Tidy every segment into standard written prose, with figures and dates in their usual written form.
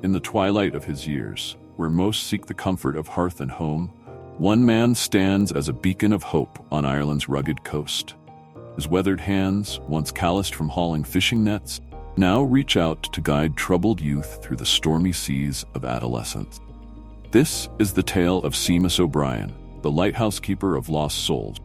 In the twilight of his years, where most seek the comfort of hearth and home, one man stands as a beacon of hope on Ireland's rugged coast. His weathered hands, once calloused from hauling fishing nets, now reach out to guide troubled youth through the stormy seas of adolescence. This is the tale of Seamus O'Brien, the lighthouse keeper of lost souls.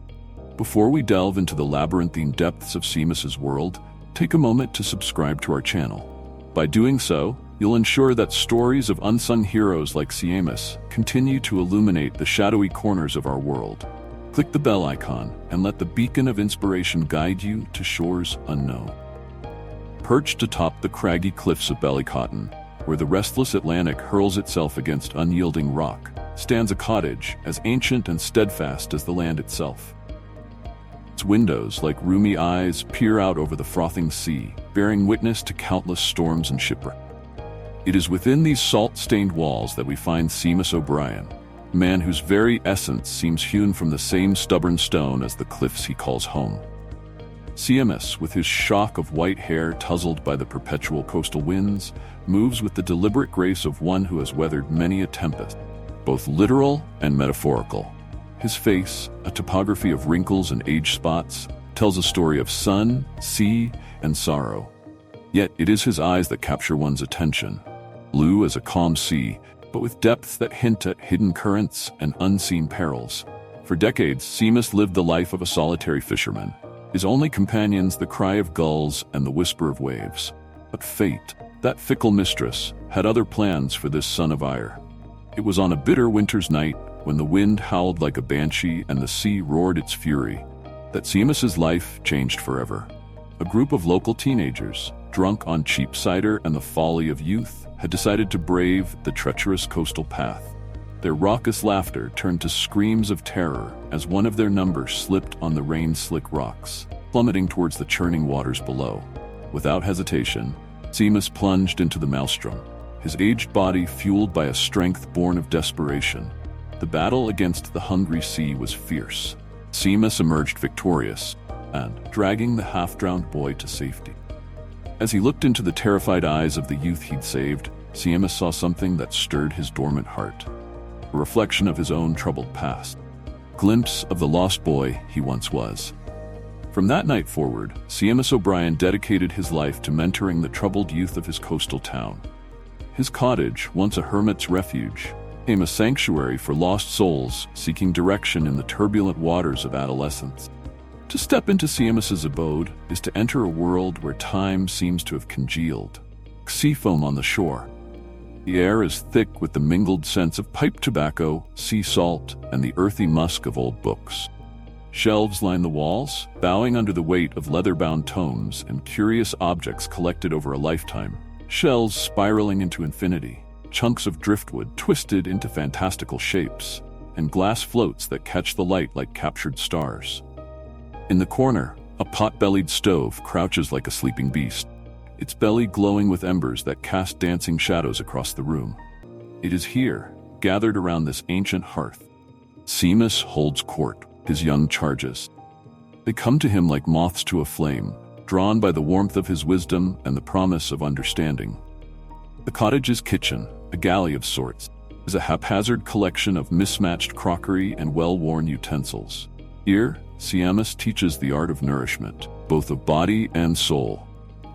Before we delve into the labyrinthine depths of Seamus's world, take a moment to subscribe to our channel. By doing so, you'll ensure that stories of unsung heroes like Seamus continue to illuminate the shadowy corners of our world. Click the bell icon and let the beacon of inspiration guide you to shores unknown. Perched atop the craggy cliffs of Ballycotton, where the restless Atlantic hurls itself against unyielding rock, stands a cottage as ancient and steadfast as the land itself. Its windows, like rheumy eyes, peer out over the frothing sea, bearing witness to countless storms and shipwreck. It is within these salt-stained walls that we find Seamus O'Brien, a man whose very essence seems hewn from the same stubborn stone as the cliffs he calls home. Seamus, with his shock of white hair tousled by the perpetual coastal winds, moves with the deliberate grace of one who has weathered many a tempest, both literal and metaphorical. His face, a topography of wrinkles and age spots, tells a story of sun, sea, and sorrow. Yet it is his eyes that capture one's attention. Blue as a calm sea, but with depths that hint at hidden currents and unseen perils. For decades, Seamus lived the life of a solitary fisherman, his only companions the cry of gulls and the whisper of waves. But fate, that fickle mistress, had other plans for this son of Ire. It was on a bitter winter's night, when the wind howled like a banshee and the sea roared its fury, that Seamus's life changed forever. A group of local teenagers, drunk on cheap cider and the folly of youth, had decided to brave the treacherous coastal path. Their raucous laughter turned to screams of terror as one of their number slipped on the rain-slick rocks, plummeting towards the churning waters below. Without hesitation, Seamus plunged into the maelstrom, his aged body fueled by a strength born of desperation. The battle against the hungry sea was fierce. Seamus emerged victorious, and dragging the half-drowned boy to safety. As he looked into the terrified eyes of the youth he'd saved, Seamus saw something that stirred his dormant heart. A reflection of his own troubled past. A glimpse of the lost boy he once was. From that night forward, Seamus O'Brien dedicated his life to mentoring the troubled youth of his coastal town. His cottage, once a hermit's refuge, became a sanctuary for lost souls seeking direction in the turbulent waters of adolescence. To step into Seamus's abode is to enter a world where time seems to have congealed. Sea foam on the shore. The air is thick with the mingled scents of pipe tobacco, sea salt, and the earthy musk of old books. Shelves line the walls, bowing under the weight of leather-bound tomes and curious objects collected over a lifetime. Shells spiraling into infinity. Chunks of driftwood twisted into fantastical shapes, and glass floats that catch the light like captured stars. In the corner, a pot-bellied stove crouches like a sleeping beast, its belly glowing with embers that cast dancing shadows across the room. It is here, gathered around this ancient hearth, Seamus holds court, his young charges. They come to him like moths to a flame, drawn by the warmth of his wisdom and the promise of understanding. The cottage's kitchen, a galley of sorts, is a haphazard collection of mismatched crockery and well-worn utensils. Here, Seamus teaches the art of nourishment, both of body and soul.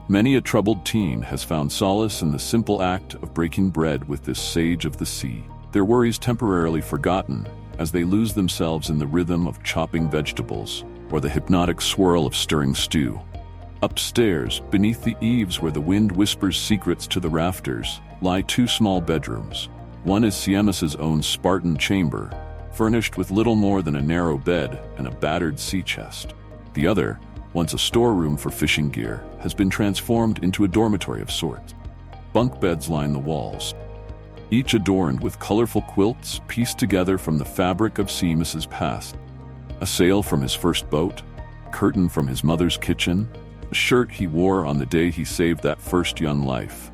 Many a troubled teen has found solace in the simple act of breaking bread with this sage of the sea, their worries temporarily forgotten as they lose themselves in the rhythm of chopping vegetables or the hypnotic swirl of stirring stew. Upstairs, beneath the eaves where the wind whispers secrets to the rafters, lie two small bedrooms. One is Seamus's own Spartan chamber, furnished with little more than a narrow bed and a battered sea chest. The other, once a storeroom for fishing gear, has been transformed into a dormitory of sorts. Bunk beds line the walls, each adorned with colorful quilts pieced together from the fabric of Seamus's past. A sail from his first boat, a curtain from his mother's kitchen, a shirt he wore on the day he saved that first young life.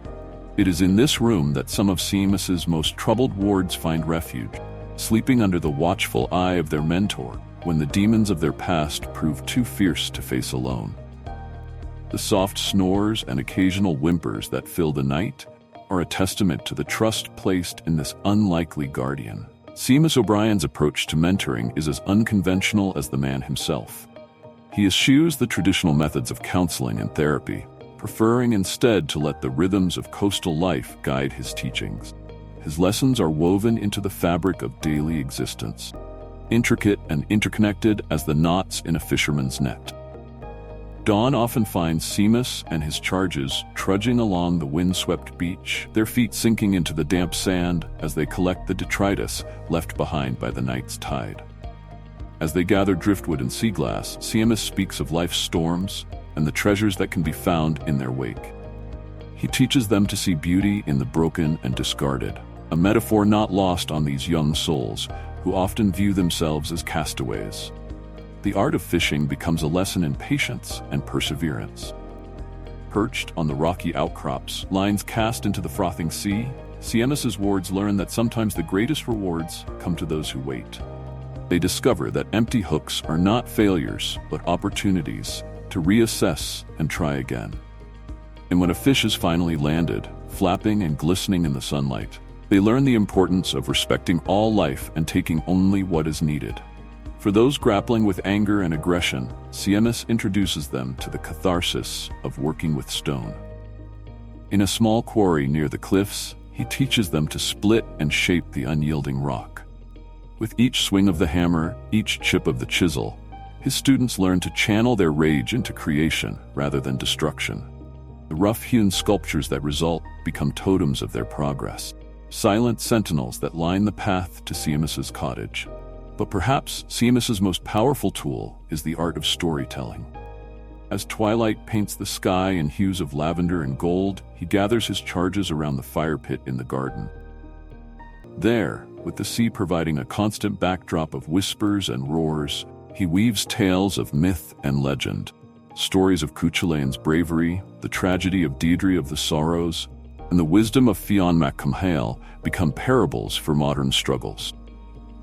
It is in this room that some of Seamus's most troubled wards find refuge, sleeping under the watchful eye of their mentor when the demons of their past prove too fierce to face alone. The soft snores and occasional whimpers that fill the night are a testament to the trust placed in this unlikely guardian. Seamus O'Brien's approach to mentoring is as unconventional as the man himself. He eschews the traditional methods of counseling and therapy, preferring instead to let the rhythms of coastal life guide his teachings. His lessons are woven into the fabric of daily existence, intricate and interconnected as the knots in a fisherman's net. Dawn often finds Seamus and his charges trudging along the windswept beach, their feet sinking into the damp sand as they collect the detritus left behind by the night's tide. As they gather driftwood and sea glass, Seamus speaks of life's storms and the treasures that can be found in their wake. He teaches them to see beauty in the broken and discarded, a metaphor not lost on these young souls who often view themselves as castaways. The art of fishing becomes a lesson in patience and perseverance. Perched on the rocky outcrops, lines cast into the frothing sea, Seamus's wards learn that sometimes the greatest rewards come to those who wait. They discover that empty hooks are not failures, but opportunities to reassess and try again. And when a fish is finally landed, flapping and glistening in the sunlight, they learn the importance of respecting all life and taking only what is needed. For those grappling with anger and aggression, Seamus introduces them to the catharsis of working with stone. In a small quarry near the cliffs, he teaches them to split and shape the unyielding rock. With each swing of the hammer, each chip of the chisel, his students learn to channel their rage into creation rather than destruction. The rough-hewn sculptures that result become totems of their progress, silent sentinels that line the path to Seamus's cottage. But perhaps Seamus's most powerful tool is the art of storytelling. As twilight paints the sky in hues of lavender and gold, he gathers his charges around the fire pit in the garden. There, with the sea providing a constant backdrop of whispers and roars, he weaves tales of myth and legend, stories of Cuchulain's bravery, the tragedy of Deirdre of the Sorrows, and the wisdom of Fionn mac Cumhaill become parables for modern struggles.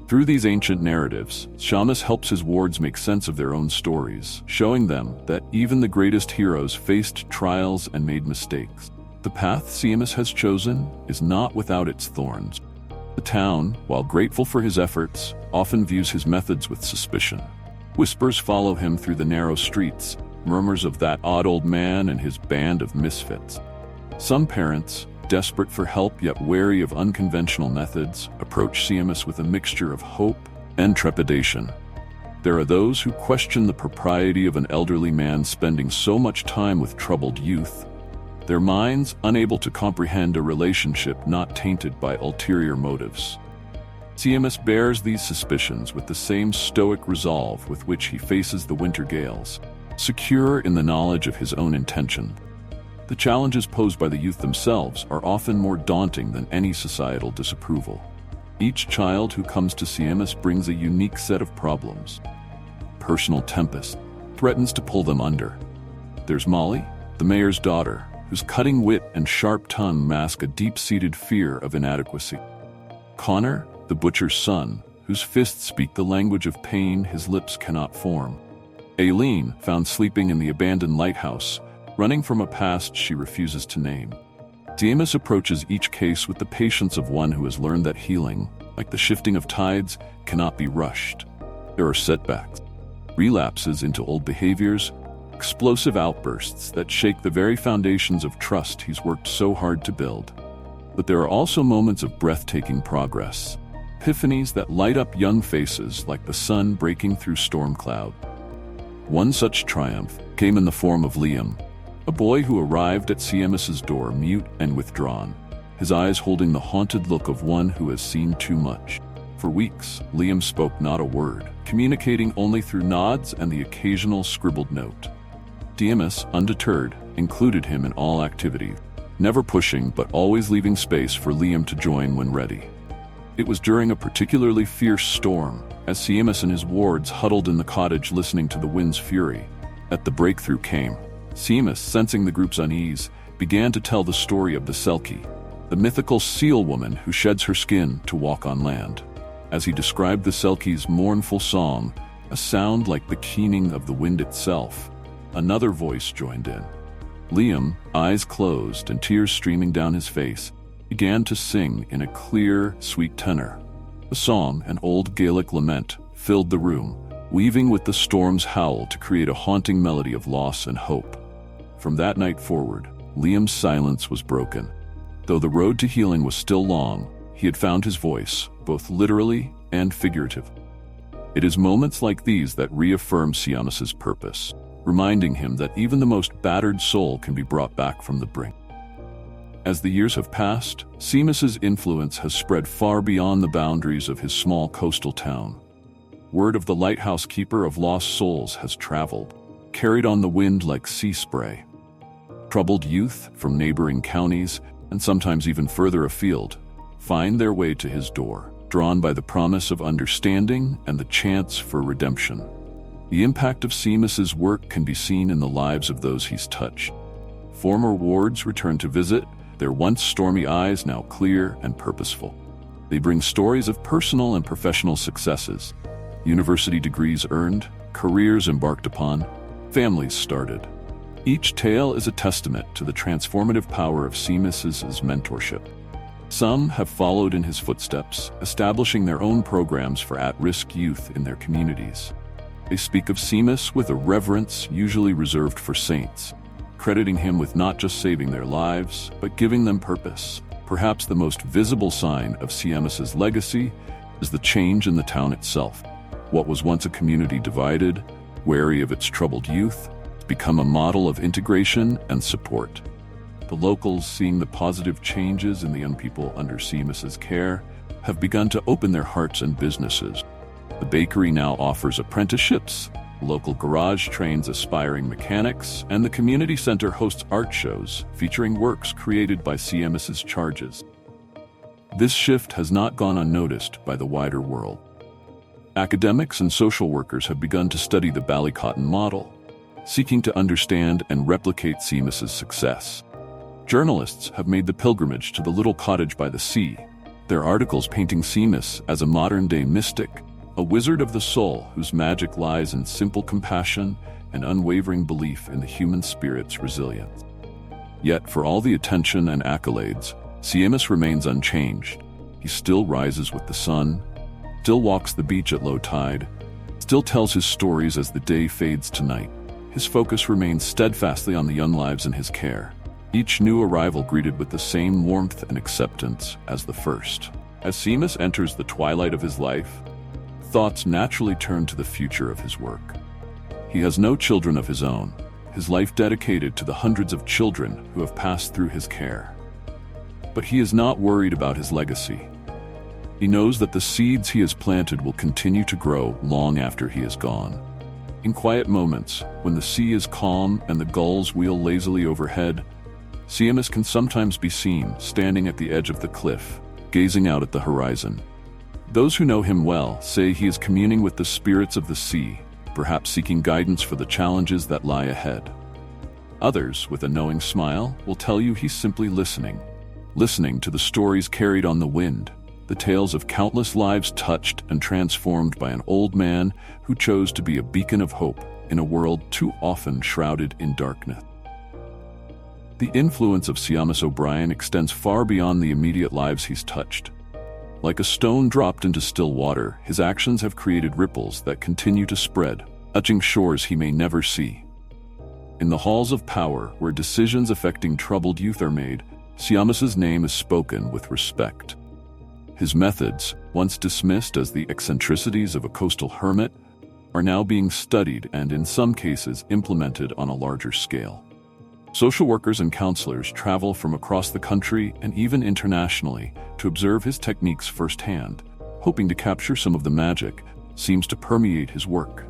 Through these ancient narratives, Seamus helps his wards make sense of their own stories, showing them that even the greatest heroes faced trials and made mistakes. The path Seamus has chosen is not without its thorns. The town, while grateful for his efforts, often views his methods with suspicion. Whispers follow him through the narrow streets, murmurs of that odd old man and his band of misfits. Some parents, desperate for help yet wary of unconventional methods, approach Seamus with a mixture of hope and trepidation. There are those who question the propriety of an elderly man spending so much time with troubled youth, their minds unable to comprehend a relationship not tainted by ulterior motives. Seamus bears these suspicions with the same stoic resolve with which he faces the winter gales, secure in the knowledge of his own intention. The challenges posed by the youth themselves are often more daunting than any societal disapproval. Each child who comes to Seamus brings a unique set of problems. Personal tempest threatens to pull them under. There's Molly, the mayor's daughter, whose cutting wit and sharp tongue mask a deep-seated fear of inadequacy. Connor, the butcher's son, whose fists speak the language of pain his lips cannot form. Aileen, found sleeping in the abandoned lighthouse, running from a past she refuses to name. Seamus approaches each case with the patience of one who has learned that healing, like the shifting of tides, cannot be rushed. There are setbacks, relapses into old behaviors, explosive outbursts that shake the very foundations of trust he's worked so hard to build. But there are also moments of breathtaking progress, epiphanies that light up young faces like the sun breaking through storm cloud. One such triumph came in the form of Liam, a boy who arrived at Seamus's door mute and withdrawn, his eyes holding the haunted look of one who has seen too much. For weeks, Liam spoke not a word, communicating only through nods and the occasional scribbled note. Seamus, undeterred, included him in all activities, never pushing but always leaving space for Liam to join when ready. It was during a particularly fierce storm, as Seamus and his wards huddled in the cottage listening to the wind's fury, that the breakthrough came. Seamus, sensing the group's unease, began to tell the story of the Selkie, the mythical seal woman who sheds her skin to walk on land. As he described the Selkie's mournful song, a sound like the keening of the wind itself, another voice joined in. Liam, eyes closed and tears streaming down his face, began to sing in a clear, sweet tenor. The song, an old Gaelic lament, filled the room, weaving with the storm's howl to create a haunting melody of loss and hope. From that night forward, Liam's silence was broken. Though the road to healing was still long, he had found his voice, both literally and figuratively. It is moments like these that reaffirm Seamus's purpose, reminding him that even the most battered soul can be brought back from the brink. As the years have passed, Seamus's influence has spread far beyond the boundaries of his small coastal town. Word of the lighthouse keeper of lost souls has traveled, carried on the wind like sea spray. Troubled youth from neighboring counties, and sometimes even further afield, find their way to his door, drawn by the promise of understanding and the chance for redemption. The impact of Seamus's work can be seen in the lives of those he's touched. Former wards return to visit, their once stormy eyes now clear and purposeful. They bring stories of personal and professional successes, university degrees earned, careers embarked upon, families started. Each tale is a testament to the transformative power of Seamus's mentorship. Some have followed in his footsteps, establishing their own programs for at-risk youth in their communities. They speak of Seamus with a reverence usually reserved for saints, crediting him with not just saving their lives, but giving them purpose. Perhaps the most visible sign of Seamus's legacy is the change in the town itself. What was once a community divided, wary of its troubled youth, has become a model of integration and support. The locals, seeing the positive changes in the young people under Seamus's care, have begun to open their hearts and businesses. The bakery now offers apprenticeships, the local garage trains aspiring mechanics, and the community center hosts art shows featuring works created by Seamus's charges. This shift has not gone unnoticed by the wider world. Academics and social workers have begun to study the Ballycotton model, seeking to understand and replicate Seamus's success. Journalists have made the pilgrimage to the little cottage by the sea, their articles painting Seamus as a modern-day mystic, a wizard of the soul whose magic lies in simple compassion and unwavering belief in the human spirit's resilience. Yet, for all the attention and accolades, Seamus remains unchanged. He still rises with the sun, still walks the beach at low tide, still tells his stories as the day fades to night. His focus remains steadfastly on the young lives in his care, each new arrival greeted with the same warmth and acceptance as the first. As Seamus enters the twilight of his life, thoughts naturally turn to the future of his work. He has no children of his own, his life dedicated to the hundreds of children who have passed through his care. But he is not worried about his legacy. He knows that the seeds he has planted will continue to grow long after he is gone. In quiet moments, when the sea is calm and the gulls wheel lazily overhead, Seamus can sometimes be seen standing at the edge of the cliff, gazing out at the horizon. Those who know him well say he is communing with the spirits of the sea, perhaps seeking guidance for the challenges that lie ahead. Others, with a knowing smile, will tell you he's simply listening to the stories carried on the wind, the tales of countless lives touched and transformed by an old man who chose to be a beacon of hope in a world too often shrouded in darkness. The influence of Seamus O'Brien extends far beyond the immediate lives he's touched. Like a stone dropped into still water, his actions have created ripples that continue to spread, touching shores he may never see. In the halls of power, where decisions affecting troubled youth are made, Seamus's name is spoken with respect. His methods, once dismissed as the eccentricities of a coastal hermit, are now being studied and in some cases implemented on a larger scale. Social workers and counselors travel from across the country and even internationally to observe his techniques firsthand, hoping to capture some of the magic that seems to permeate his work.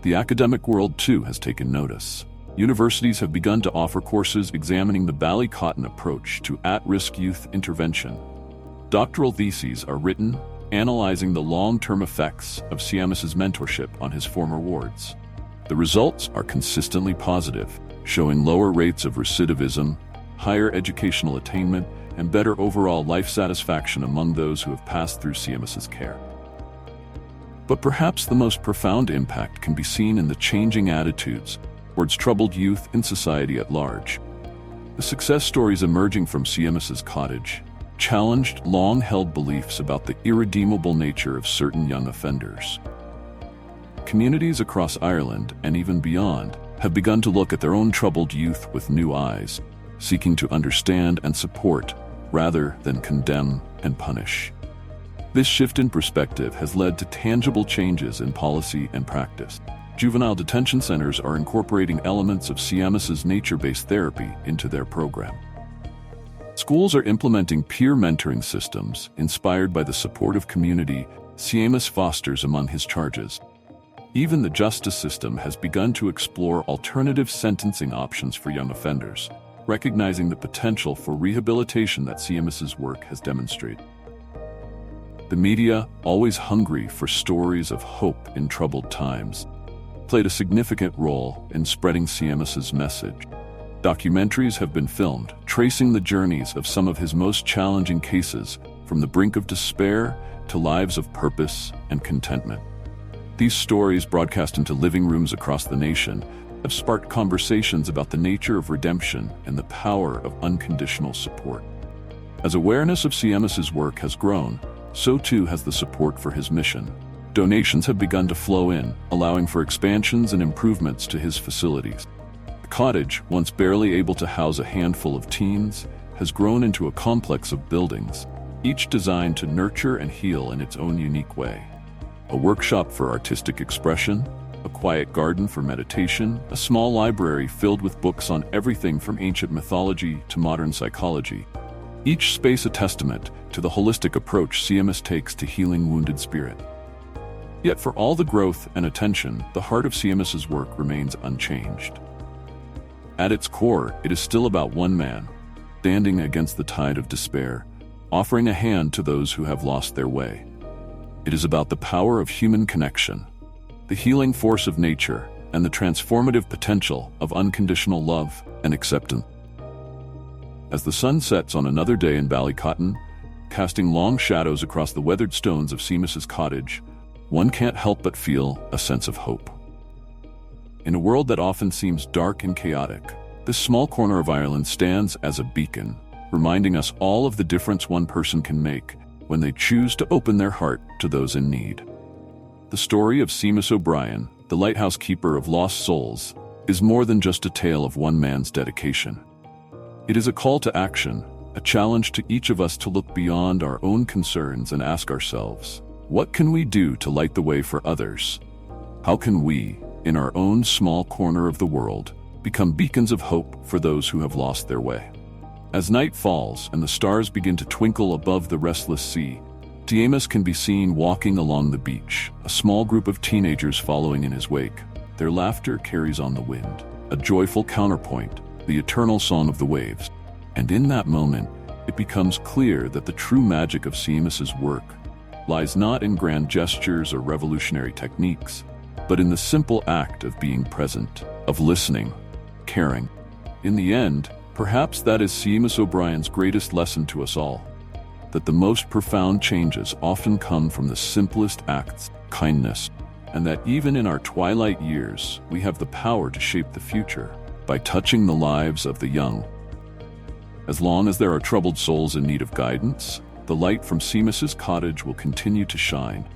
The academic world, too, has taken notice. Universities have begun to offer courses examining the Ballycotton approach to at-risk youth intervention. Doctoral theses are written, analyzing the long-term effects of Seamus's mentorship on his former wards. The results are consistently positive, showing lower rates of recidivism, higher educational attainment, and better overall life satisfaction among those who have passed through Seamus's care. But perhaps the most profound impact can be seen in the changing attitudes towards troubled youth in society at large. The success stories emerging from CMS's cottage challenged long-held beliefs about the irredeemable nature of certain young offenders. Communities across Ireland and even beyond have begun to look at their own troubled youth with new eyes, seeking to understand and support rather than condemn and punish. This shift in perspective has led to tangible changes in policy and practice. Juvenile detention centers are incorporating elements of CMS's nature-based therapy into their program. Schools are implementing peer mentoring systems inspired by the supportive community CMS fosters among his charges. Even the justice system has begun to explore alternative sentencing options for young offenders, recognizing the potential for rehabilitation that CMS's work has demonstrated. The media, always hungry for stories of hope in troubled times, played a significant role in spreading CMS's message. Documentaries have been filmed, tracing the journeys of some of his most challenging cases, from the brink of despair to lives of purpose and contentment. These stories, broadcast into living rooms across the nation, have sparked conversations about the nature of redemption and the power of unconditional support. As awareness of CMS's work has grown, so too has the support for his mission. Donations have begun to flow in, allowing for expansions and improvements to his facilities. The cottage, once barely able to house a handful of teens, has grown into a complex of buildings, each designed to nurture and heal in its own unique way. A workshop for artistic expression, a quiet garden for meditation, a small library filled with books on everything from ancient mythology to modern psychology. Each space a testament to the holistic approach CMS takes to healing wounded spirit. Yet for all the growth and attention, the heart of CMS's work remains unchanged. At its core, it is still about one man, standing against the tide of despair, offering a hand to those who have lost their way. It is about the power of human connection, the healing force of nature, and the transformative potential of unconditional love and acceptance. As the sun sets on another day in Ballycotton, casting long shadows across the weathered stones of CMS's cottage, one can't help but feel a sense of hope. In a world that often seems dark and chaotic, this small corner of Ireland stands as a beacon, reminding us all of the difference one person can make when they choose to open their heart to those in need. The story of Seamus O'Brien, the lighthouse keeper of lost souls, is more than just a tale of one man's dedication. It is a call to action, a challenge to each of us to look beyond our own concerns and ask ourselves, what can we do to light the way for others? How can we, in our own small corner of the world, become beacons of hope for those who have lost their way? As night falls and the stars begin to twinkle above the restless sea, Seamus can be seen walking along the beach, a small group of teenagers following in his wake. Their laughter carries on the wind, a joyful counterpoint, the eternal song of the waves. And in that moment, it becomes clear that the true magic of Seamus's work lies not in grand gestures or revolutionary techniques, but in the simple act of being present, of listening, caring. In the end, perhaps that is Seamus O'Brien's greatest lesson to us all, that the most profound changes often come from the simplest acts, kindness, and that even in our twilight years, we have the power to shape the future by touching the lives of the young. As long as there are troubled souls in need of guidance, the light from Seamus's cottage will continue to shine.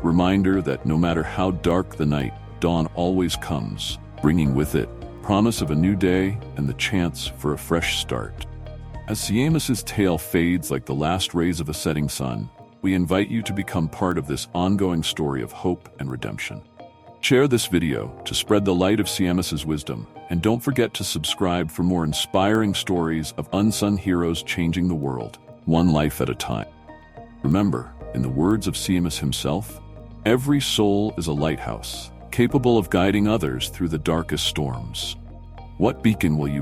Reminder that no matter how dark the night, dawn always comes, bringing with it promise of a new day and the chance for a fresh start. As Seamus's tale fades like the last rays of a setting sun, we invite you to become part of this ongoing story of hope and redemption. Share this video to spread the light of Seamus's wisdom, and don't forget to subscribe for more inspiring stories of unsung heroes changing the world, one life at a time. Remember, in the words of Seamus himself, every soul is a lighthouse, capable of guiding others through the darkest storms. What beacon will you